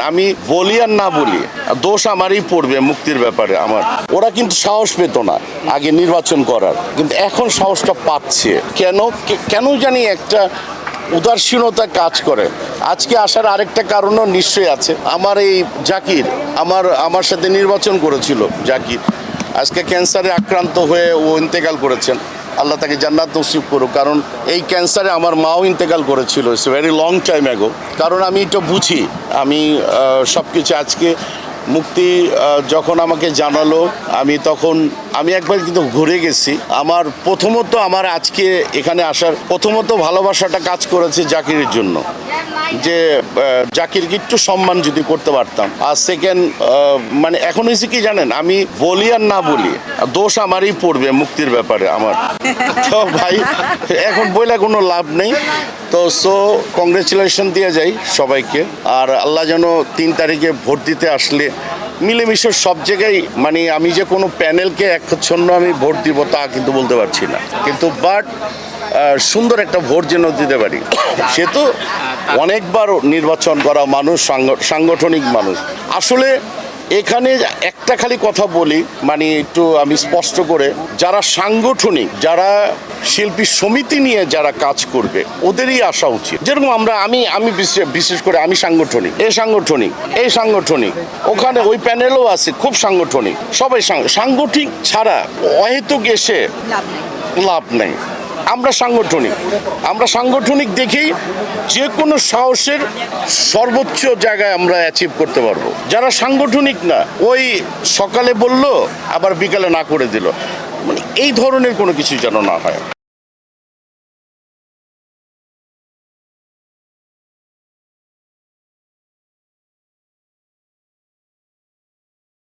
আমি বলি আর না বলি দোষ আমারই পড়বে মুক্তির ব্যাপারে। আমার ওরা কিন্তু সাহস পেত না আগে নির্বাচন করার, কিন্তু এখন সাহসটা পাচ্ছে। কেন জানি একটা উদাসীনতা কাজ করে। আজকে আসার আরেকটা কারণও নিশ্চয়ই আছে। আমার এই জাকির আমার সাথে নির্বাচন করেছিল জাকির, আজকে ক্যান্সারে আক্রান্ত হয়ে ও ইন্তেকাল করেছেন। আল্লাহ তাকে জান্নাত নসিব করুক। কারণ এই ক্যান্সারে আমার মাও ইন্তেকাল করেছিল, it's very long time ago. কারণ আমি এটা বুঝি, আমি সব কিছু আজকে মুক্তি যখন আমাকে জানালো, আমি একবার কিন্তু ঘুরে গেছি। আমার আজকে এখানে আসার প্রথমত ভালোবাসাটা কাজ করেছে জাকিরের জন্য, যে জাকিরকে একটু সম্মান যদি করতে পারতাম। আর সেকেন্ড মানে এখন হয়েছে কি জানেন, আমি বলি আর না বলি দোষ আমারই পড়বে মুক্তির ব্যাপারে। আমার তো ভাই এখন বইলে কোনো লাভ নেই। তো কংগ্রেচুলেশন দিয়ে যাই সবাইকে। আর আল্লাহ যেন 3 তারিখে ভোট দিতে আসলে মিলেমিশে সব জায়গায়, মানে আমি যে কোনো প্যানেলকে একচ্ছন্ন আমি ভোট দিব তা কিন্তু বলতে পারছি না, কিন্তু বাট সুন্দর একটা ভোট যেন দিতে পারি। সে তো অনেকবার নির্বাচন করা মানুষ, সাংগঠনিক মানুষ। আসলে এখানে একটা খালি কথা বলি, মানে একটু আমি স্পষ্ট করে, যারা সাংগঠনিক, যারা শিল্পী সমিতি নিয়ে যারা কাজ করবে ওদেরই আসা উচিত। যেরকম আমি বিশেষ করে আমি সাংগঠনিক, এই সাংগঠনিক ওখানে ওই প্যানেলও আছে খুব সাংগঠনিক, সবাই সাংগঠনিক ছাড়া অহেতুক এসে লাভ নেই। আমরা সাংগঠনিক দেখেই যে কোনো সাহসের সর্বোচ্চ জায়গায় আমরা অ্যাচিভ করতে পারবো। যারা সাংগঠনিক না, ওই সকালে বললো আবার বিকালে না করে দিল, মানে এই ধরনের কোনো কিছু যেন না হয়।